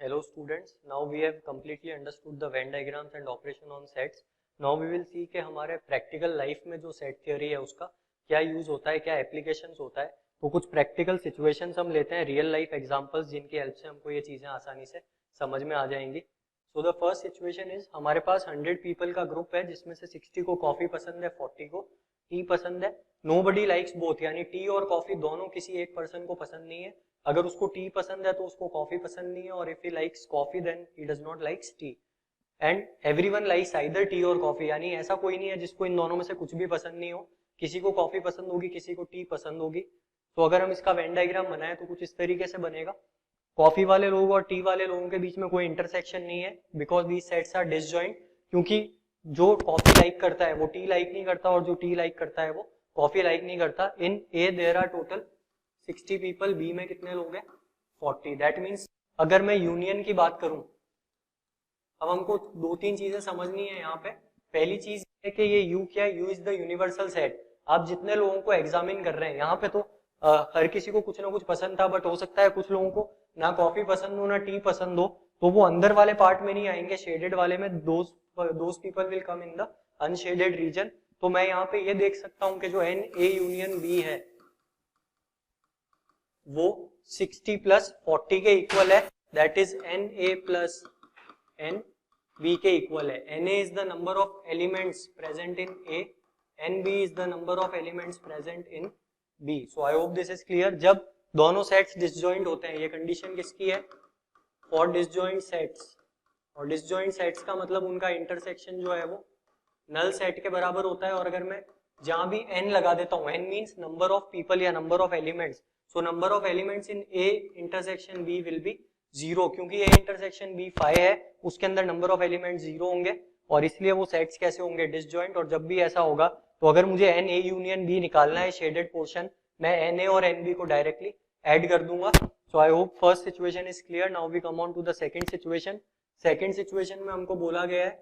Hello students, now we have completely understood the Venn diagrams and operation on sets. Now we will see कि हमारे practical life में जो set theory है उसका क्या use होता है, क्या applications होता है. तो कुछ practical situations हम लेते हैं, real life examples जिनकी help से हमको ये चीजें आसानी से समझ में आ जाएंगी. So the first situation is हमारे पास 100 people का group है जिसमें से 60 को coffee पसंद है, 40 को tea पसंद है. Nobody likes both, यानी tea और coffee दोनों किसी एक person को पसंद नहीं है. अगर उसको टी पसंद है तो उसको कॉफी पसंद नहीं है, और if he likes coffee then he does not likes tea. And everyone likes either tea or coffee, यानी ऐसा कोई नहीं है जिसको इन दोनों में से कुछ भी पसंद नहीं हो. किसी को कॉफी पसंद होगी, किसी को टी पसंद होगी. तो अगर हम इसका वेन डायग्राम बनाए तो कुछ इस तरीके से बनेगा. कॉफी वाले लोग और टी वाले लोगों के बीच में कोई इंटरसेक्शन नहीं है because these sets are disjoint, क्योंकि जो कॉफी लाइक करता है वो टी लाइक नहीं करता और जो टी लाइक करता है वो कॉफी लाइक नहीं करता. In A there are total 60 people, B में कितने लोग हैं 40. दैट मीन्स अगर मैं यूनियन की बात करूं, अब हमको दो तीन चीजें समझनी है यहाँ पे. पहली चीज है कि ये U क्या है, U is the universal set. आप जितने लोगों को एग्जामिन कर रहे हैं यहाँ पे तो हर किसी को कुछ ना कुछ पसंद था, बट हो सकता है कुछ लोगों को ना कॉफी पसंद हो ना टी पसंद हो, तो वो अंदर वाले पार्ट में नहीं आएंगे, शेडेड वाले में. Those people will come in the unshaded region. तो मैं यहाँ पे ये देख सकता हूँ कि जो एन ए यूनियन बी है वो 60 प्लस 40 के इक्वल है. That is N A plus N B के इक्वल है. N A is the number of elements present in A, n B is the number of elements present in B. So I hope this is clear. जब दोनों sets disjoint होते हैं, ये condition किसकी है, for disjoint sets. और disjoint sets का मतलब उनका इंटरसेक्शन जो है वो नल सेट के बराबर होता है. और अगर मैं जहां भी n लगा देता हूं, n means number of people या number of elements, so number of elements in a intersection b will be 0, क्योंकि a इंटरसेक्शन b 5 है, उसके अंदर नंबर ऑफ एलिमेंट्स 0 होंगे और इसलिए वो सेट्स कैसे होंगे, डिसजॉइंट. और जब भी ऐसा होगा तो अगर मुझे n a यूनियन b निकालना है शेडेड पोर्शन, मैं n a और n b को डायरेक्टली ऐड कर दूंगा. So I hope first situation is clear. Now we come on to the second situation. Second situation में हमको बोला गया है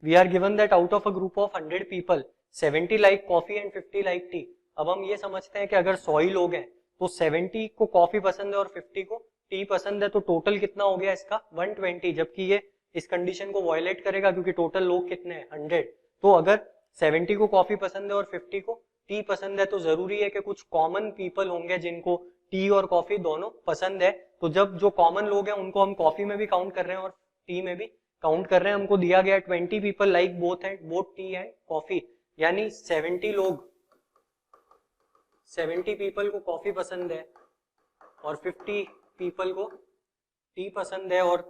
we are given that out of a group of 100 people 70 like coffee and 50 like tea. अब हम ये समझते हैं कि अगर 100 ही लोग हैं तो 70 को कॉफी पसंद है और 50 को टी पसंद है, तो टोटल कितना हो गया इसका 120. जबकि ये इस कंडीशन को वायलेट करेगा क्योंकि टोटल लोग कितने हैं 100. तो अगर 70 को कॉफी पसंद है और 50 को टी पसंद है तो जरूरी है कि कुछ कॉमन पीपल होंगे जिनको टी और कॉफी दोनों पसंद है. तो जब जो कॉमन लोग हैं उनको हम कॉफी में भी काउंट कर रहे हैं और टी में भी काउंट कर रहे हैं. हमको दिया गया 20 people like both tea and coffee, यानी 70 लोग, 70 पीपल को कॉफी पसंद है और 50 पीपल को टी पसंद है. और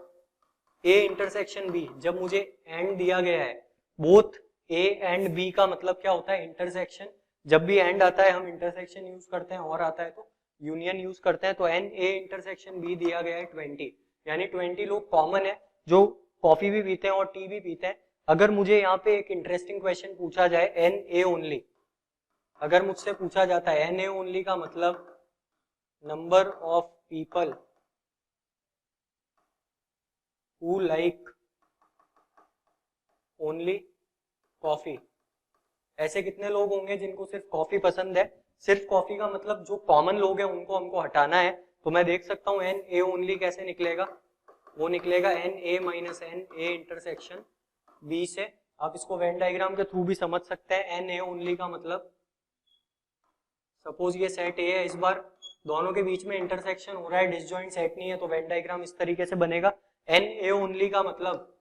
ए इंटरसेक्शन बी, जब मुझे एंड दिया गया है, बोथ ए एंड बी का मतलब क्या होता है, इंटरसेक्शन. जब भी एंड आता है हम इंटरसेक्शन यूज करते हैं, और आता है तो यूनियन यूज करते हैं. तो एन ए इंटरसेक्शन बी दिया गया है 20, यानी 20 लोग कॉमन है जो कॉफी भी पीते हैं और टी भी पीते हैं. अगर मुझे यहाँ पे एक इंटरेस्टिंग क्वेश्चन पूछा जाए, एन ए ओनली, अगर मुझसे पूछा जाता है एन ए ओनली का मतलब number of people who like only coffee, ऐसे कितने लोग होंगे जिनको सिर्फ कॉफी पसंद है. सिर्फ कॉफी का मतलब जो कॉमन लोग हैं उनको हमको हटाना है. तो मैं देख सकता हूँ एन ए ओनली कैसे निकलेगा, वो निकलेगा n A minus n A intersection B से. आप इसको वेन डायग्राम के थ्रू भी समझ सकते हैं. एन ए ओनली का मतलब सपोज ये सेट ए है, इस बार दोनों के बीच में इंटरसेक्शन हो रहा है, डिसजॉइंट सेट नहीं है, तो वेन डायग्राम इस तरीके से बनेगा. एन ए ओनली का मतलब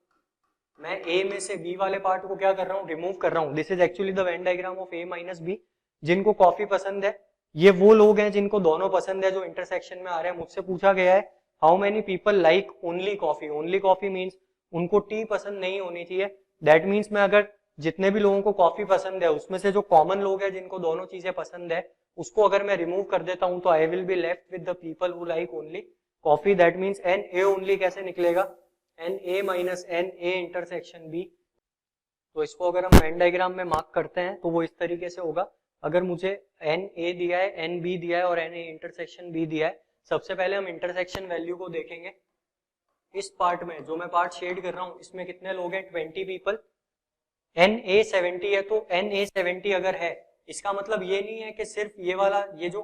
मैं ए में से बी वाले पार्ट को क्या कर रहा हूँ, रिमूव कर रहा हूँ. This is actually the Venn diagram of A minus B. जिनको कॉफी पसंद है ये वो लोग हैं जिनको दोनों पसंद है जो इंटरसेक्शन में आ रहे हैं. मुझसे पूछा गया है how many people like only coffee. Only coffee means उनको टी पसंद नहीं होनी चाहिए. दैट मीन्स मैं अगर जितने भी लोगों को कॉफी पसंद है उसमें से जो कॉमन लोग हैं जिनको दोनों चीजें पसंद है, उसको अगर मैं रिमूव कर देता हूं तो I will be left with the people who like only coffee. That means n A only कैसे निकलेगा, n A minus n A intersection B. तो इसको अगर हम वेन डायग्राम में मार्क करते हैं तो वो इस तरीके से होगा. अगर मुझे एन ए दिया है, एन बी दिया है और एन ए इंटरसेक्शन बी दिया है, सबसे पहले हम इंटरसेक्शन वैल्यू को देखेंगे. इस पार्ट में जो मैं पार्ट शेड कर रहा हूं इसमें कितने लोग हैं 20 पीपल, Na70 है तो Na70 अगर है, इसका मतलब ये नहीं है कि सिर्फ ये वाला ये जो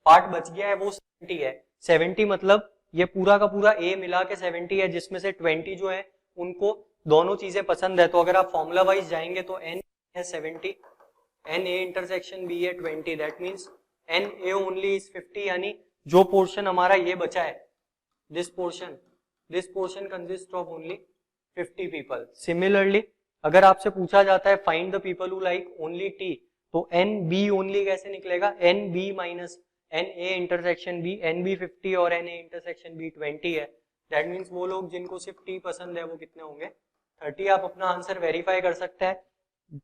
पार्ट बच गया है वो 70 है। 70 मतलब ये पूरा का पूरा A मिला के 70 है, जिसमें से 20 जो है उनको दोनों चीजें पसंद है। तो अगर आप फॉर्मूला वाइज जाएंगे तो N है 70, Na इंटरसेक्शन B है 20, that means Na only is 50, यानी जो पोर्शन हमारा ये बचा है, this portion consists of only 50 people. Similarly, अगर आपसे पूछा जाता है find the people who like only T, तो NB only कैसे निकलेगा? NB minus NA intersection B, NB 50 और NA intersection B 20 है। That means वो लोग जिनको सिर्फ T पसंद है वो कितने होंगे? 30। आप अपना आंसर वेरीफाई कर सकते हैं।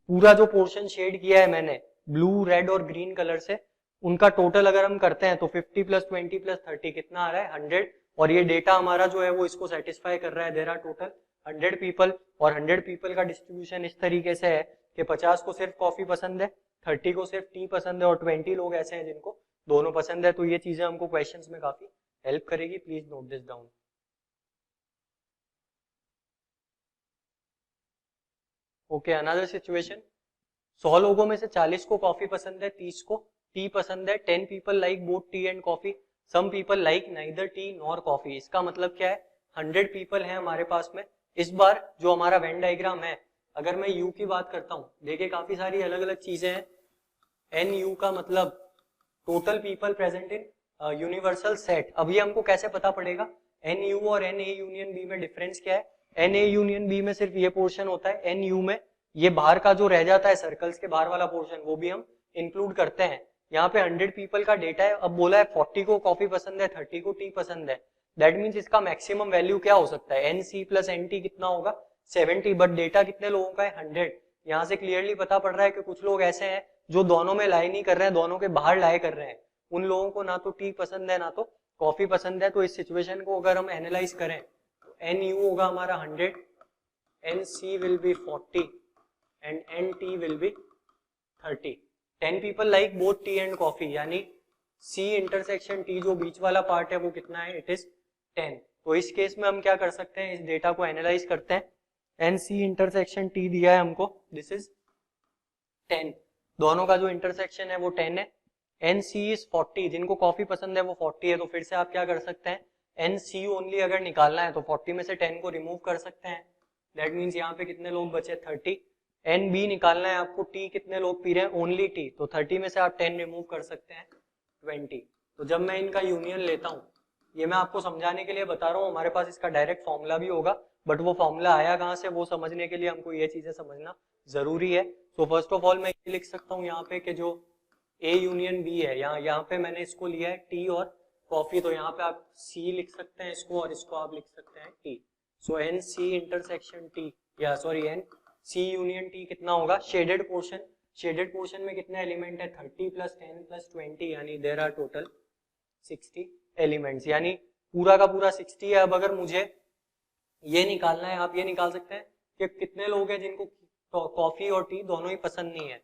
पूरा जो पोर्शन शेड किया है मैंने ब्लू, रेड और ग्रीन कलर से, उनका टोटल अगर हम करते हैं तो 50 प्लस 20 प्लस 30 कितना आ रहा है? 100। और ये डेटा हमारा जो है वो इसको सेटिस्फाई कर रहा है। देयर आर टोटल 100 पीपल, और 100 पीपल का डिस्ट्रीब्यूशन इस तरीके से है कि 50 को सिर्फ कॉफी पसंद है, 30 को सिर्फ टी पसंद है, और 20 लोग ऐसे हैं जिनको दोनों पसंद है। तो ये चीजें हमको क्वेश्चंस में काफी हेल्प करेगी। Please note this down. Okay, another situation. 100 लोगों में से 40 को कॉफी पसंद है, 30 को टी पसंद है। 10 people like both tea and coffee, some people like neither tea nor coffee. इसका मतलब क्या है? 100 पीपल हैं हमारे पास में। इस बार जो हमारा वेन डायग्राम है, अगर मैं यू की बात करता हूँ, देखिए काफी सारी अलग अलग चीजें हैं। एन यू का मतलब total people present in universal set. अब ये हमको कैसे पता पड़ेगा? एन यू और एन ए यूनियन बी में डिफरेंस क्या है? एन ए यूनियन बी में सिर्फ ये पोर्शन होता है, एन यू में ये बाहर का जो रह जाता है सर्कल्स के बाहर वाला पोर्शन, वो भी हम इंक्लूड करते हैं। यहाँ पे 100 पीपल का डेटा है। अब बोला है 40 को कॉफी पसंद है, 30 को टी पसंद है। दैट मीन्स इसका मैक्सिमम वैल्यू क्या हो सकता है? N C plus n T कितना होगा? 70। बट डेटा कितने लोगों का है? 100। यहाँ से क्लियरली पता पड़ रहा है कि कुछ लोग ऐसे हैं जो दोनों में लाई नहीं कर रहे हैं, दोनों के बाहर लाए कर रहे हैं। उन लोगों को ना तो टी पसंद है ना तो कॉफी पसंद है। तो इस सिचुएशन को अगर हम एनालाइज करें तो एन यू होगा हमारा 100, n C will be 40 and NT will be 30. 10 people like both tea and coffee, यानी C intersection T जो बीच वाला पार्ट है वो कितना है? It is 10। तो इस केस में हम क्या कर सकते हैं? इस डेटा को एनालाइज करते हैं। NC intersection T दिया है हमको, this is 10। दोनों का जो इंटरसेक्शन है वो 10 है। NC is 40, जिनको कॉफी पसंद है वो 40 है। तो फिर से आप क्या कर सकते हैं? NC ओनली अगर निकालना है तो 40 में से 10 को रिमूव कर सकते हैं। दैट मीन्स यहाँ पे कितने लोग बचे? 30। एन बी निकालना है आपको, टी कितने लोग पी रहे हैं? Only T. तो 30 में से आप 10 रिमूव कर सकते हैं, 20। तो जब मैं इनका यूनियन लेता हूँ, ये मैं आपको समझाने के लिए बता रहा हूँ, हमारे पास इसका डायरेक्ट फॉर्मूला भी होगा, बट वो फॉर्मूला आया कहाँ से वो समझने के लिए हमको ये चीजें समझना जरूरी है। सो फर्स्ट ऑफ ऑल मैं ये लिख सकता हूँ यहाँ पे कि जो ए यूनियन बी है, यहाँ पे मैंने इसको लिया है टी और कॉफी, तो यहाँ पे आप सी लिख सकते हैं इसको, और इसको आप लिख सकते हैं T. So n C intersection T, या sorry n C union T कितना होगा? शेडेड पोर्शन, शेडेड पोर्शन में कितने एलिमेंट है? 30 प्लस 10 प्लस 20, यानी देयर आर टोटल 60 एलिमेंट्स, यानी पूरा का पूरा 60 है। अब अगर मुझे ये निकालना है, आप ये निकाल सकते हैं कि कितने लोग हैं जिनको कॉफी और टी दोनों ही पसंद नहीं है।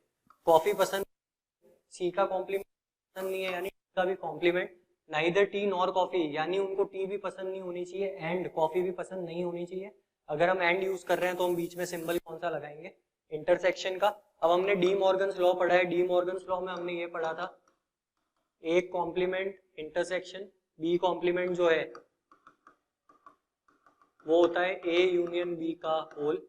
कॉफी पसंद, सी का कॉम्प्लीमेंट पसंद नहीं है, यानी का भी complement neither tea nor coffee, यानी उनको टी भी पसंद नहीं होनी चाहिए एंड कॉफी भी पसंद नहीं होनी चाहिए। अगर हम एंड यूज कर रहे हैं तो हम बीच में सिंबल कौन सा लगाएंगे? इंटरसेक्शन का। अब हमने डी मॉर्गन्स लॉ पढ़ा है, डी मॉर्गन्स लॉ में हमने ये पढ़ा था, एक कॉम्प्लीमेंट इंटरसेक्शन बी कॉम्प्लीमेंट जो है वो होता है ए यूनियन बी का होल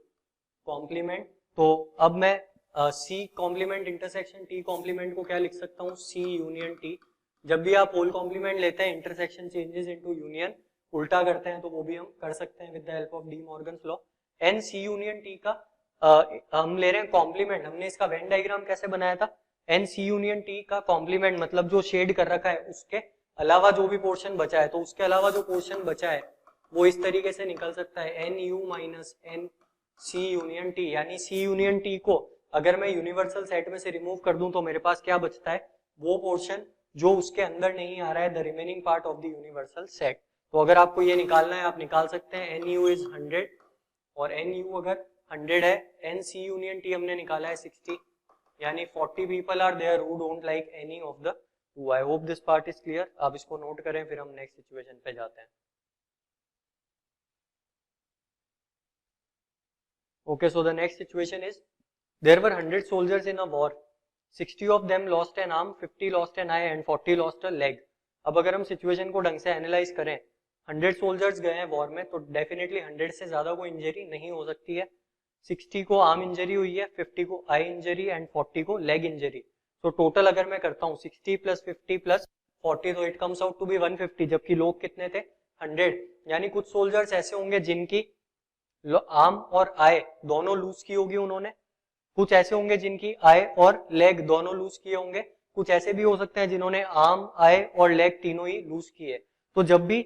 कॉम्प्लीमेंट। तो अब मैं C complement intersection T complement को क्या लिख सकता हूँ? C union T. जब भी आप होल कॉम्प्लीमेंट लेते हैं, इंटरसेक्शन चेंजेस इनटू यूनियन उल्टा करते हैं, तो वो भी हम कर सकते हैं with the help of De Morgan's law. N C union T का हम ले रहे हैं कॉम्प्लीमेंट। हमने इसका वेन डायग्राम कैसे बनाया था? एन सी यूनियन टी का कॉम्प्लीमेंट मतलब जो शेड कर रखा है उसके अलावा जो भी पोर्शन बचा है, तो उसके अलावा जो पोर्शन बचा है वो इस तरीके से निकल सकता है, n U minus n C union T. यानी सी यूनियन टी को अगर मैं यूनिवर्सल सेट में से रिमूव कर दूं तो मेरे पास क्या बचता है? वो पोर्शन जो उसके अंदर नहीं आ रहा है, the remaining part of the universal set. तो अगर आपको ये निकालना है आप निकाल सकते हैं, एन यू इज 100 और एन यू अगर 100 है, एन सी यूनियन टी हमने निकाला है 60, यानी 40 people are there who don't like any of the two. I hope this part is clear. आप इसको नोट करें, फिर हम नेक्स्ट सिचुएशन पे जाते हैं। Okay, so the next situation is there were 100 soldiers in a war, 60 of them lost an arm, 50 lost an eye and 40 lost a leg. अब अगर हम सिचुएशन को ढंग से एनालाइज करें, 100 सोल्जर्स गए हैं वॉर में, तो डेफिनेटली 100 से ज्यादा कोई इंजरी नहीं हो सकती है। 60 को आर्म इंजरी हुई है, 50 को आई इंजरी एंड 40 को लेग इंजरी। तो टोटल अगर मैं करता हूँ 60 प्लस 50 प्लस 40, तो it comes out to be 150, जबकि लोग कितने थे 100। यानी कुछ सोल्जर्स ऐसे होंगे जिनकी आर्म और आई दोनों लूज की होगी उन्होंने, कुछ ऐसे होंगे जिनकी आई और लेग दोनों लूज किए होंगे, कुछ ऐसे भी हो सकते हैं जिन्होंने आर्म, आई और लेग तीनों ही लूज किए। तो जब भी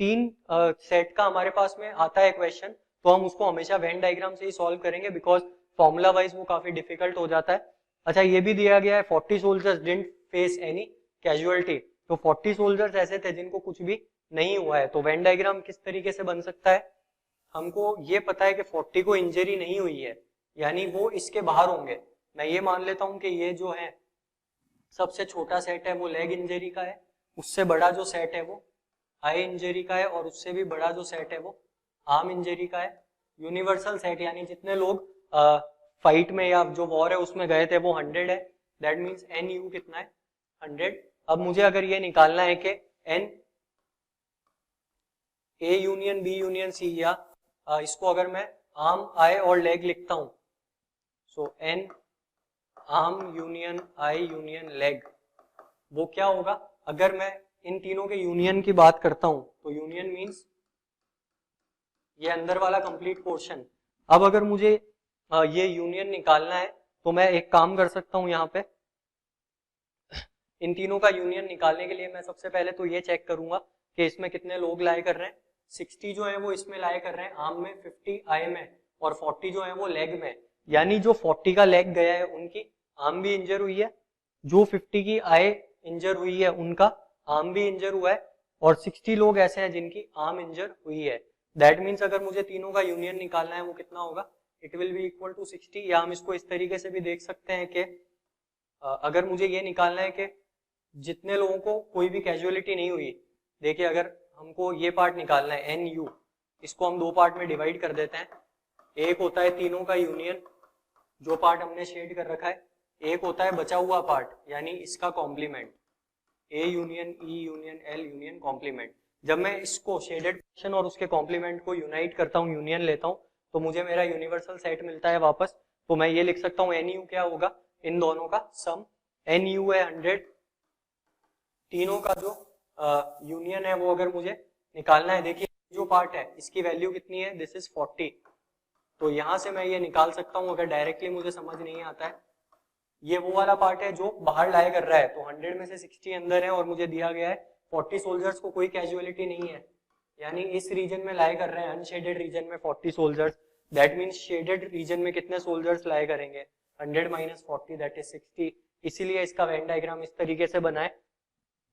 तीन सेट का हमारे पास में आता है क्वेश्चन, तो हम उसको हमेशा वेन डायग्राम से ही सॉल्व करेंगे, बिकॉज फॉर्मूला वाइज वो काफी डिफिकल्ट हो जाता है। अच्छा, ये भी दिया गया है 40 soldiers didn't face any casualty, तो 40 सोल्जर्स ऐसे थे जिनको कुछ भी नहीं हुआ है। तो वेन डायग्राम किस तरीके से बन सकता है, हमको ये पता है कि 40 को इंजरी नहीं हुई है, यानी वो इसके बाहर होंगे। मैं ये मान लेता हूं कि ये जो है सबसे छोटा सेट है वो लेग इंजरी का है, उससे बड़ा जो सेट है वो आई इंजरी का है, और उससे भी बड़ा जो सेट है वो आर्म इंजरी का है। यूनिवर्सल सेट यानी जितने लोग फाइट में या जो वॉर है उसमें गए थे वो 100 है, दैट मीन्स एन यू कितना है 100। अब मुझे अगर ये निकालना है कि n A union B union C, या इसको अगर मैं आर्म, आई और लेग लिखता हूं, so N arm union eye union leg, वो क्या होगा? अगर मैं इन तीनों के यूनियन की बात करता हूं, तो यूनियन मींस ये अंदर वाला कंप्लीट पोर्शन। अब अगर मुझे ये यूनियन निकालना है, तो मैं एक काम कर सकता हूं, यहाँ पे इन तीनों का यूनियन निकालने के लिए मैं सबसे पहले तो ये चेक करूंगा कि इसमें कितने लोग लाए कर रहे हैं। 60 जो है वो इसमें लाए कर रहे हैं आर्म में, 50 आई में, और 40 जो है वो लेग में। यानी जो 40 का लेग गया है उनकी आर्म भी इंजर हुई है, जो 50 की आई इंजर हुई है उनका आर्म भी इंजर हुआ है, और 60 लोग ऐसे हैं जिनकी आर्म इंजर हुई है। दैट मीन्स अगर मुझे तीनों का यूनियन निकालना है वो कितना होगा, it will be equal to 60। या हम इसको इस तरीके से भी देख सकते हैं कि अगर मुझे ये निकालना है कि जितने लोगों को कोई भी कैजुअलिटी नहीं हुई, देखिए अगर हमको ये पार्ट निकालना है एन यू, इसको हम दो पार्ट में डिवाइड कर देते हैं। एक होता है तीनों का यूनियन, जो पार्ट हमने शेड कर रखा है, एक होता है बचा हुआ पार्ट यानी इसका complement, A union E union L union complement. जब मैं इसको शेडेड पोर्शन और उसके कॉम्प्लीमेंट को यूनाइट करता हूँ, यूनियन लेता हूँ, तो मुझे मेरा यूनिवर्सल सेट मिलता है वापस। तो मैं ये लिख सकता हूँ एन यू क्या होगा, इन दोनों का सम। एन यू है 100, तीनों का जो यूनियन है वो अगर मुझे निकालना है, देखिए जो पार्ट है इसकी वैल्यू कितनी है, दिस इज 40। तो यहां से मैं ये निकाल सकता हूं, अगर डायरेक्टली मुझे समझ नहीं आता है। ये वो वाला पार्ट है जो बाहर लाए कर रहा है, तो 100 में से 60 अंदर है और मुझे दिया गया है 40 सोल्जर्स को कोई कैजुअलिटी नहीं है, यानी इस रीजन में लाए कर रहे हैं, अनशेडेड रीजन में 40 soldiers. That means shaded region में कितने सोल्जर्स लाए करेंगे, 100 माइनस 40 दैट इज 60। इसीलिए इसका वेन डायग्राम इस तरीके से बना है,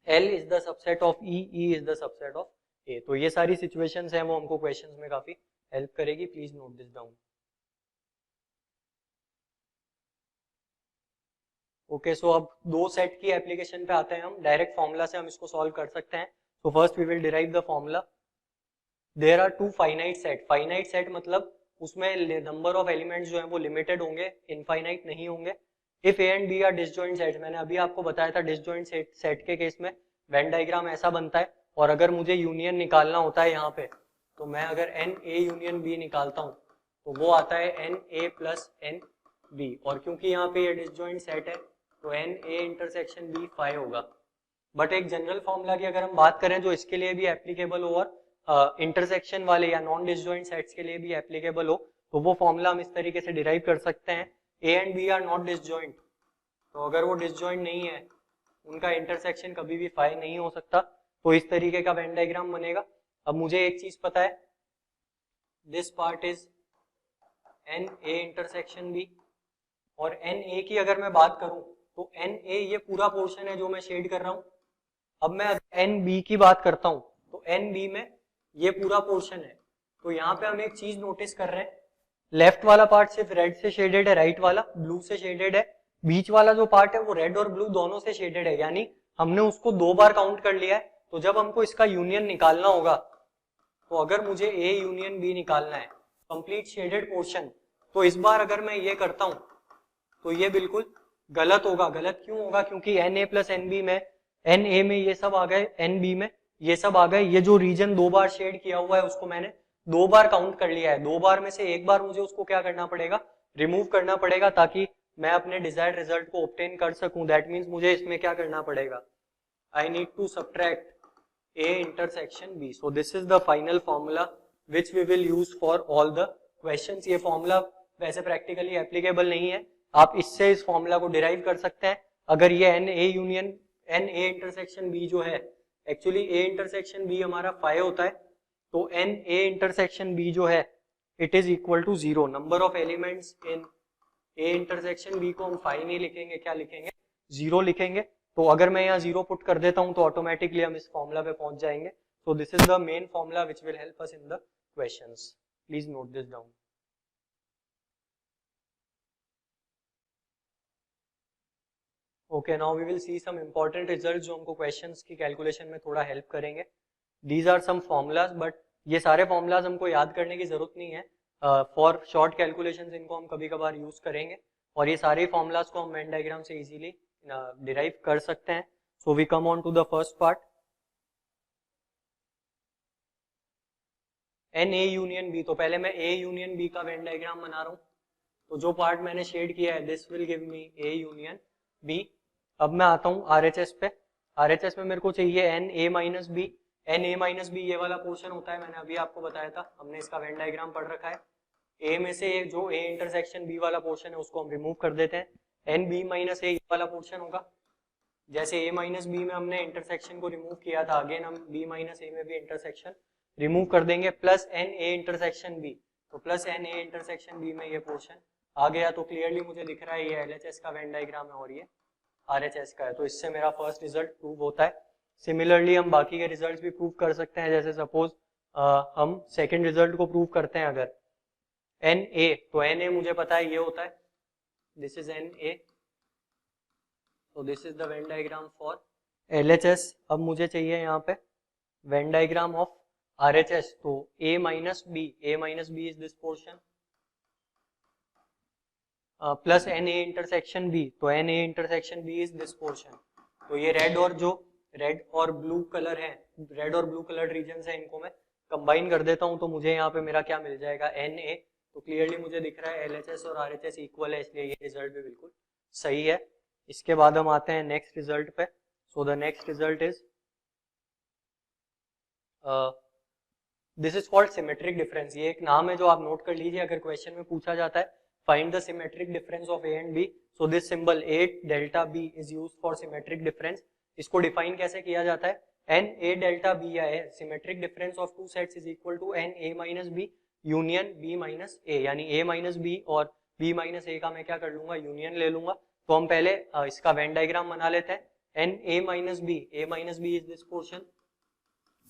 L is the subset of E, E is the subset of A। तो ये सारी सिचुएशंस हैं वो हमको क्वेश्चंस में काफी हेल्प करेगी, please note this down. Okay, so अब दो सेट की एप्लीकेशन पे आते हैं हम, डायरेक्ट फॉर्मूला से हम इसको सॉल्व कर सकते हैं। So first we will derive the formula. There are two finite set, finite set मतलब उसमें नंबर ऑफ एलिमेंट्स जो है वो लिमिटेड होंगे, इनफाइनाइट नहीं होंगे। If A and B are disjoint set, मैंने अभी आपको बताया था डिसजॉइंट सेट के केस में वेन डायग्राम ऐसा बनता है। और अगर मुझे यूनियन निकालना होता है यहाँ पे, तो मैं अगर एन ए यूनियन बी निकालता हूँ तो वो आता है N A plus N B, और क्योंकि यहाँ पे ये डिसजॉइंट सेट है तो एन ए इंटरसेक्शन बी 5 होगा। बट एक जनरल फॉर्मूला की अगर हम बात करें जो इसके लिए भी एप्लीकेबल हो और इंटरसेक्शन वाले या नॉन डिसजॉइंट सेट्स के लिए भी एप्लीकेबल हो, तो वो फॉर्मूला हम इस तरीके से डिराइव कर सकते हैं। A and B are not disjoint, तो अगर वो डिसजॉइंट नहीं है, उनका इंटरसेक्शन कभी भी 5 नहीं हो सकता, तो इस तरीके का वेन डायग्राम बनेगा। अब मुझे एक चीज पता है, this part is N A intersection B, और एन ए की अगर मैं बात करूं तो एन ए ये पूरा पोर्शन है जो मैं शेड कर रहा हूं। अब मैं एन बी की बात करता हूं तो एन बी में ये पूरा पोर्शन है। तो यहाँ पे हम एक चीज नोटिस कर रहे हैं, लेफ्ट वाला पार्ट सिर्फ रेड से शेडेड है, राइट वाला ब्लू से शेडेड है, बीच वाला जो पार्ट है वो रेड और ब्लू दोनों से शेडेड है, यानी हमने उसको 2 बार काउंट कर लिया है। तो जब हमको इसका यूनियन निकालना होगा, तो अगर मुझे ए यूनियन बी निकालना है कंप्लीट शेडेड पोर्शन, तो इस बार अगर मैं ये करता हूं तो ये बिल्कुल गलत होगा। गलत क्यों होगा? क्योंकि n A plus N B में, एन ए में ये सब आ गए, एन बी में ये सब आ गए। ये जो रीजन 2 बार शेड किया हुआ है उसको मैंने 2 बार काउंट कर लिया है। 2 बार में से 1 बार मुझे उसको क्या करना पड़ेगा? रिमूव करना पड़ेगा, ताकि मैं अपने डिजायर्ड रिजल्ट को ऑब्टेन कर सकूं। दैट मीन्स मुझे इसमें क्या करना पड़ेगा? I need to subtract A intersection B. So this is the final formula which we will use for all the questions. ये फॉर्मूला वैसे प्रैक्टिकली एप्लीकेबल नहीं है, आप इससे इस फॉर्मूला को डिराइव कर सकते हैं। अगर ये n A union n A intersection B जो है, एक्चुअली ए इंटरसेक्शन बी हमारा फाई होता है, तो एन ए इंटरसेक्शन बी जो है it is equal to 0। Number of elements in A intersection B को हम फाई नहीं लिखेंगे, क्या लिखेंगे? 0 लिखेंगे। तो अगर मैं यहाँ 0 पुट कर देता हूं तो ऑटोमेटिकली हम इस फॉर्मूला पे पहुंच जाएंगे। So this is the main formula which will help us in the questions. Please note this down. Okay, now we will see some important results जो हमको क्वेश्चंस की कैलकुलेशन में थोड़ा हेल्प करेंगे। These are some formulas, but ये सारे formulas हमको याद करने की जरूरत नहीं है। फॉर शॉर्ट कैलकुलेशंस इनको हम कभी कभार यूज करेंगे, और ये सारे फॉर्मूलाज को हम वेन डायग्राम से इजीली डिराइव कर सकते हैं। So we come on to the first part, n A union B. तो पहले मैं ए यूनियन बी का वेन डायग्राम बना रहा हूं। तो जो पार्ट मैंने शेड किया है, this will give me A union B. अब मैं आता हूं आरएचएस पे। आरएचएस में मेरे को चाहिए n A minus B. N A minus B ये वाला पोर्शन होता है, मैंने अभी आपको बताया था, हमने इसका वेन डायग्राम पढ़ रखा है। ए में से जो ए इंटरसेक्शन बी वाला पोर्शन है उसको हम रिमूव कर देते हैं। एन बी माइनस ए वाला पोर्शन होगा। जैसे ए माइनस बी में हमने इंटरसेक्शन को रिमूव किया था, अगेन हम बी माइनस ए में भी इंटरसेक्शन रिमूव कर देंगे, plus N A intersection B. तो plus N A intersection B में ये पोर्शन आ गया। तो क्लियरली मुझे दिख रहा है ये एलएचएस का वेन डायग्राम है और ये आरएचएस का है। तो इससे मेरा फर्स्ट रिजल्ट प्रूव होता है। सिमिलरली हम बाकी के रिजल्ट्स भी प्रूव कर सकते हैं। जैसे सपोज हम सेकंड रिजल्ट को प्रूव करते हैं, अगर एन ए, तो एन ए मुझे पता है ये होता है, दिस इज एन ए। तो this is the Venn diagram for LHS. अब मुझे चाहिए यहाँ पे वेन डायग्राम ऑफ आरएचएस। तो A minus B is this portion, plus N A intersection B. तो N A intersection B is this portion. तो ये रेड और ब्लू कलर है, रेड और ब्लू कलर रीजन है, इनको मैं कंबाइन कर देता हूं। तो मुझे यहाँ पे मेरा क्या मिल जाएगा? N A. तो क्लियरली मुझे दिख रहा है एलएचएस और आरएचएस इक्वल है, इसलिए ये रिजल्ट भी बिल्कुल सही है। इसके बाद हम आते हैं नेक्स्ट रिजल्ट पे। So the next result is this is called symmetric difference. ये एक नाम है जो आप नोट कर लीजिए, अगर क्वेश्चन में पूछा जाता है find the symmetric difference of A and B. So this symbol A delta B is used for symmetric difference. इसको डिफाइन कैसे किया जाता है? एन ए डेल्टा बी या A, symmetric difference of two sets is equal to N A minus B union B minus A. यानी A minus B और B minus A का मैं क्या कर लूंगा? यूनियन ले लूंगा। तो हम पहले इसका वेन डायग्राम बना लेते हैं। N A minus B is this portion,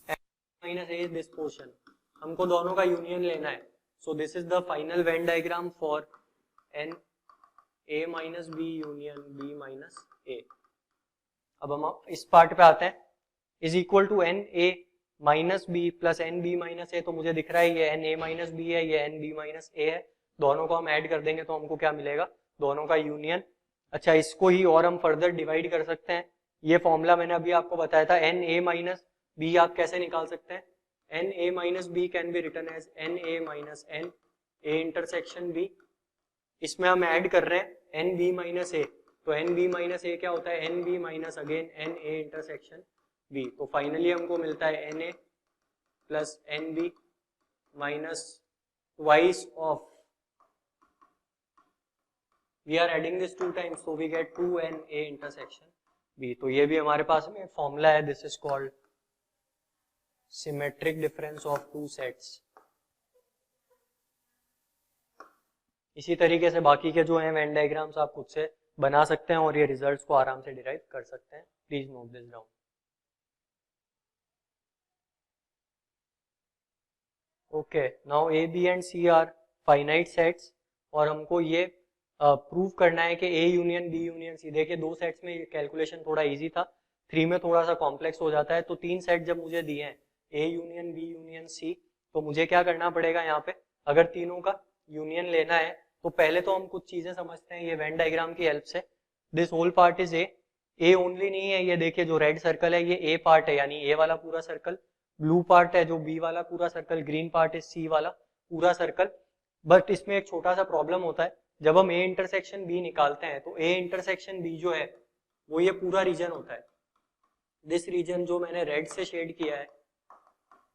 N minus A is this portion. हमको दोनों का यूनियन लेना है। So this is the final Venn diagram for N A minus B union B minus A. अब हम इस पार्ट पे आते हैं, is equal to N A minus B plus N B minus A. तो मुझे दिख रहा है ये एन ए माइनस बी है, ये एन बी माइनस ए है। दोनों को हम ऐड कर देंगे तो हमको क्या मिलेगा? दोनों का यूनियन। अच्छा, इसको ही और हम फर्दर डिवाइड कर सकते हैं। ये फॉर्मूला मैंने अभी आपको बताया था, एन ए माइनस बी आप कैसे निकाल सकते हैं? N A minus B can be written as n A minus n A intersection B. इसमें हम ऐड कर रहे हैं एन बी माइनस ए। तो एन बी माइनस ए क्या होता है? N B minus again n A intersection B. तो फाइनली हमको मिलता है N A plus N B minus twice of, we are adding this 2 times, so we get 2n a intersection b। तो ये भी हमारे पास में फॉर्मूला है, this is called symmetric difference of two sets. इसी तरीके से बाकी के जो हैं वेन डायग्राम्स आप खुद से बना सकते हैं और ये रिजल्ट्स को आराम से डिराइव कर सकते हैं। Please note this down. Okay, now A B and C are finite sets, और हमको ये प्रूव करना है कि A union B union C. देखिए 2 सेट्स में कैलकुलेशन थोड़ा इजी था, 3 में थोड़ा सा कॉम्प्लेक्स हो जाता है। तो 3 सेट जब मुझे दिए हैं A union B union C, तो मुझे क्या करना पड़ेगा यहाँ पे? अगर तीनों का यूनियन लेना है तो पहले तो हम कुछ चीजें समझते हैं ये वेन डायग्राम की हेल्प से। This whole part is A only नहीं है, ये देखिए जो रेड सर्कल है ये ए पार्ट है, यानी ए वाला पूरा सर्कल, ब्लू पार्ट है जो बी वाला पूरा circle, green part is C वाला पूरा सर्कल। बट इसमें एक छोटा सा प्रॉब्लम होता है, जब हम ए इंटरसेक्शन बी निकालते हैं तो ए इंटरसेक्शन बी जो है वो ये पूरा रीजन होता है, दिस रीजन जो मैंने रेड से शेड किया है,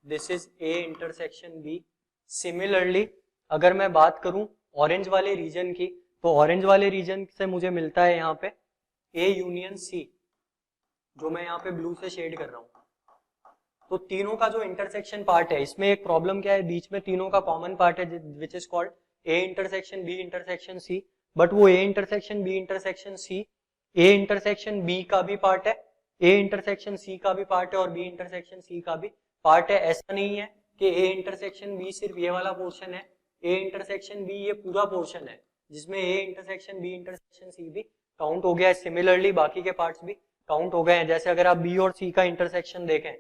this is A intersection B. Similarly अगर मैं बात करूं ऑरेंज वाले रीजन की, तो ऑरेंज वाले रीजन से मुझे मिलता है यहाँ पे ए यूनियन सी, जो मैं यहाँ पे ब्लू से शेड कर रहा हूँ। तो तीनों का जो इंटरसेक्शन पार्ट है, इसमें एक प्रॉब्लम क्या है, बीच में तीनों का कॉमन पार्ट है which is called A intersection B intersection C. But वो A intersection B intersection C A intersection B का भी पार्ट है, ए इंटरसेक्शन सी का भी पार्ट है और बी इंटरसेक्शन सी का भी पार्ट है। ऐसा नहीं है कि ए इंटरसेक्शन बी सिर्फ ये वाला पोर्शन है, ए इंटरसेक्शन बी ये पूरा पोर्शन है जिसमें A intersection B intersection C भी काउंट हो गया है। सिमिलरली बाकी के पार्ट्स भी काउंट हो गए हैं। जैसे अगर आप बी और सी का इंटरसेक्शन देखें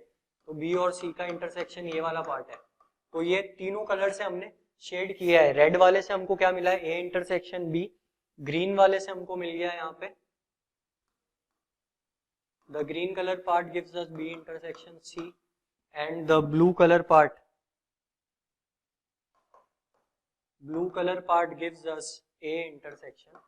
तो बी और सी का इंटरसेक्शन ये वाला पार्ट है। तो ये तीनों कलर से हमने शेड किया है। रेड वाले से हमको क्या मिला है, ए इंटरसेक्शन बी, ग्रीन वाले से हमको मिल गया है यहाँ पे the green colour part gives us B intersection C and the blue colour part gives us A intersection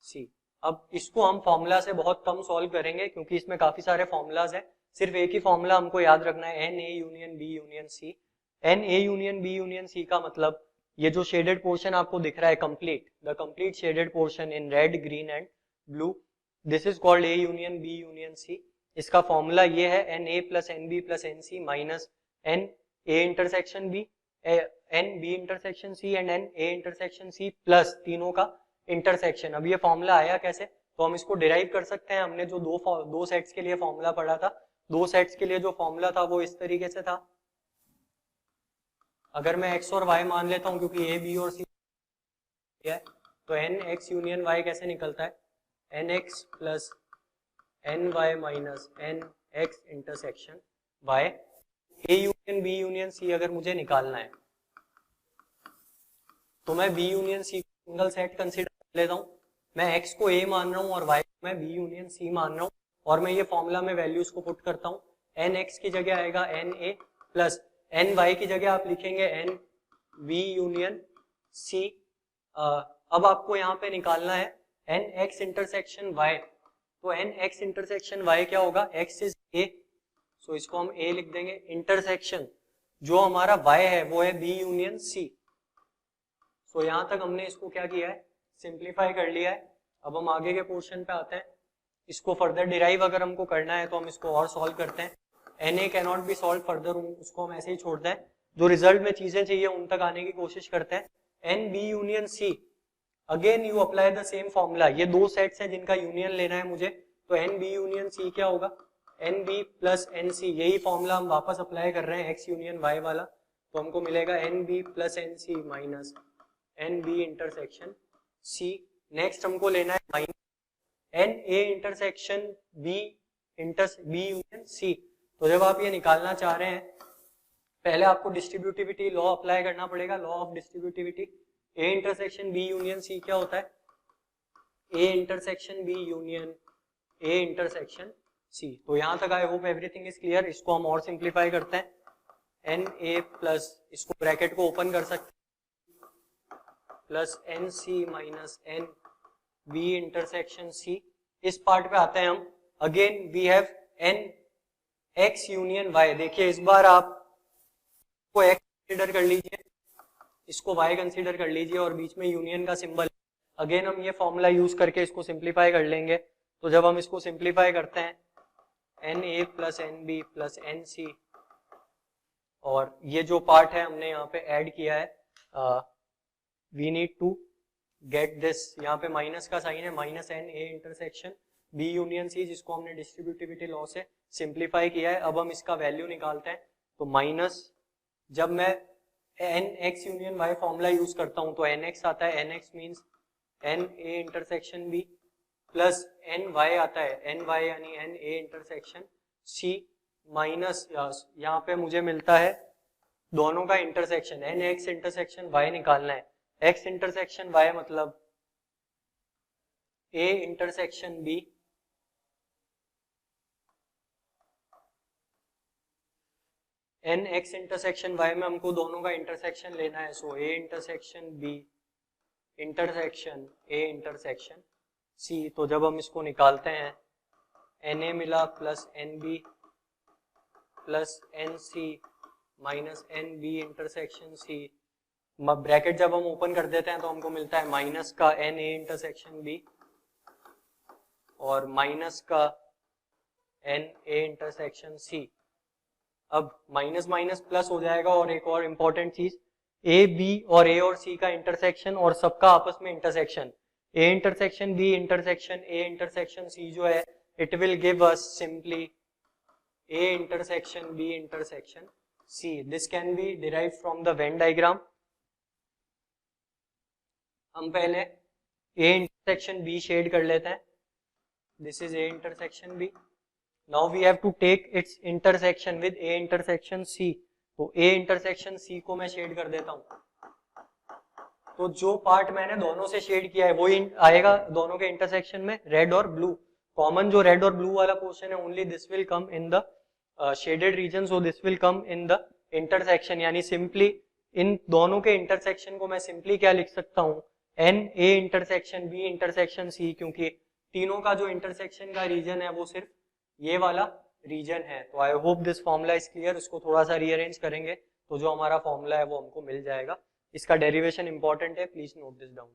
C. अब इसको हम फॉर्मूला से बहुत कम सॉल्व करेंगे क्योंकि इसमें काफी सारे फॉर्मूलाज हैं। सिर्फ एक ही फॉर्मूला हमको याद रखना है, N A union B union C. N A union B union C का मतलब ये जो शेडेड पोर्शन आपको दिख रहा है complete, the complete shaded portion in red green and blue, this is called A union B union C. इसका formula ये है N A plus N B plus n C minus n A intersection B, n B intersection C and n A intersection C plus तीनों का intersection. अब ये formula आया कैसे, तो हम इसको डिराइव कर सकते हैं। हमने जो दो सेट्स के लिए फॉर्मूला पढ़ा था, दो सेट्स के लिए जो फॉर्मूला था वो इस तरीके से था। अगर मैं x और y मान लेता हूं क्योंकि a b और c है, तो n x यूनियन y कैसे निकलता है, n x plus n y minus n x intersection y। a union b union c अगर मुझे निकालना है तो मैं b union c single set consider कर लेता हूं। मैं x को a मान रहा हूं और y को मैं b यूनियन c मान रहा हूं और मैं ये फॉर्मूला में वैल्यूज को पुट करता हूं। एन एक्स की जगह आएगा n A plus n y की जगह आप लिखेंगे एन वी यूनियन सी। अब आपको यहाँ पे निकालना है एन एक्स इंटरसेक्शन वाई। तो एन एक्स इंटरसेक्शन वाई क्या होगा, एक्स इज ए, सो इसको हम ए लिख देंगे। इंटरसेक्शन जो हमारा वाई है वो है बी यूनियन सी। सो यहाँ तक हमने इसको क्या किया है, सिंप्लीफाई कर लिया है। अब हम आगे के पोर्शन पे आते हैं। इसको फर्दर डिराइव अगर हमको करना है तो हम इसको और सॉल्व करते हैं। N A cannot be solve further, उसको हम ऐसे ही छोड़ते हैं। जो रिजल्ट में चीजें चाहिए उन तक आने की कोशिश करते हैं। N B union C, again you apply the same formula. ये दो सेट्स हैं जिनका यूनियन लेना है मुझे, तो एन बी यूनियन सी क्या होगा, n B plus n C. यही फॉर्मूला हम वापस अप्लाई कर रहे हैं एक्स यूनियन वाई वाला, तो हमको मिलेगा n B plus n C minus n B intersection C. Next हमको लेना है minus n A intersection B union C. तो जब आप ये निकालना चाह रहे हैं पहले आपको डिस्ट्रीब्यूटिविटी लॉ अप्लाई करना पड़ेगा, law of distributivity. A intersection B union C क्या होता है, A intersection B union A intersection C. तो यहां तक I hope everything is clear. इसको हम और सिंप्लीफाई करते हैं, एन ए प्लस, इसको ब्रैकेट को ओपन कर सकते हैं, plus n C minus n B intersection C. इस पार्ट पे आते हैं हम। Again we have n x union y. देखिए इस बार आप को एक्स कंसीडर कर लीजिए, इसको वाई कंसीडर कर लीजिए और बीच में यूनियन का सिंबल। अगेन हम ये फॉर्मूला यूज करके इसको सिंप्लीफाई कर लेंगे। तो जब हम इसको सिंप्लीफाई करते हैं N A plus N B plus n C, और ये जो पार्ट है हमने यहाँ पे ऐड किया है, we need to get this, यहाँ पे माइनस का साइन है, minus n A intersection B union C, जिसको हमने डिस्ट्रीब्यूटिविटी लॉ से सिंप्लीफाई किया है। अब हम इसका वैल्यू निकालते हैं। तो माइनस, जब मैं n x union y formula use करता हूं तो एन एक्स आता है, n x means n A intersection B, plus n y आता है, एन वाई यानी n A intersection C, minus यहाँ पे मुझे मिलता है दोनों का intersection, n x intersection y निकालना है, x इंटरसेक्शन y मतलब a intersection b n x intersection y में हमको दोनों का इंटरसेक्शन लेना है, सो a intersection b intersection a intersection c। तो जब हम इसको निकालते हैं na मिला plus nb plus nc minus nb intersection c, bracket जब हम ओपन कर देते हैं तो हमको मिलता है माइनस का na इंटरसेक्शन b और माइनस का na इंटरसेक्शन c। अब माइनस माइनस प्लस हो जाएगा, और एक और इम्पोर्टेंट चीज, ए बी और ए और सी का इंटरसेक्शन और सबका आपस में intersection, A intersection B intersection A intersection C जो है, it will give us simply A intersection B intersection C. This can be derived from the Venn diagram. हम पहले ए इंटरसेक्शन बी शेड कर लेते हैं, this is A intersection B. Now we have to take its intersection with A intersection C, तो A intersection C को मैं shade कर देता हूँ। तो जो पार्ट मैंने दोनों से शेड किया है वही आएगा दोनों के इंटरसेक्शन में, रेड और ब्लू। कॉमन जो रेड और ब्लू वाला पोर्शन है, only this will come in the shaded region, so this will come in the intersection. यानी सिंपली इन दोनों के इंटरसेक्शन को मैं सिंपली क्या लिख सकता हूँ, n A intersection B intersection C, क्योंकि तीनों का जो इंटरसेक्शन का रीजन है वो सिर्फ ये वाला रीजन है। तो आई hope this formula is clear. इसको थोड़ा सा रीअरेंज करेंगे तो जो हमारा फॉर्मूला है वो हमको मिल जाएगा। इसका डेरिवेशन इंपॉर्टेंट है, please note this down.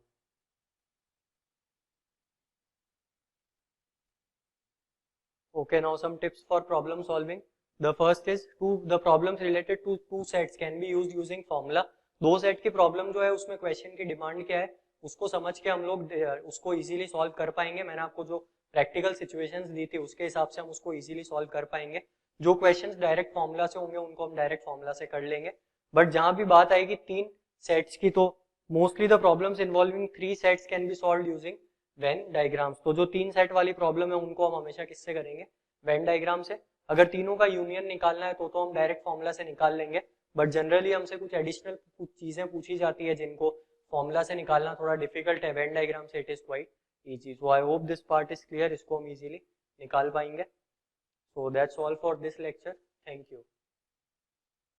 Okay, now some tips for problem solving. The first is the problems related to two sets can be used using formula. दो सेट की प्रॉब्लम जो है उसमें क्वेश्चन की डिमांड क्या है उसको समझ के हम लोग उसको इजीली सॉल्व कर पाएंगे। मैंने आपको जो प्रैक्टिकल सिचुएशंस दी थी उसके हिसाब से हम उसको इजीली सॉल्व कर पाएंगे। जो क्वेश्चंस डायरेक्ट फॉर्मूला से होंगे उनको हम डायरेक्ट फॉर्मूला से कर लेंगे। बट जहां भी बात आएगी तीन सेट्स की, तो mostly the problems involving three sets can be solve using Venn diagrams. तो जो तीन सेट वाली प्रॉब्लम है उनको हम हमेशा किससे करेंगे, वेन डायग्राम से। अगर तीनों का यूनियन निकालना है तो हम डायरेक्ट फॉर्मूला से निकाल लेंगे, बट जनरली हमसे कुछ एडिशनल कुछ चीजें पूछी जाती है जिनको फॉर्मूला से निकालना थोड़ा डिफिकल्ट है, वेन डायग्राम से it is quite easy. So I hope this part is clear, इसको हम इजीली निकाल पाएंगे। So that's all for this lecture, thank you.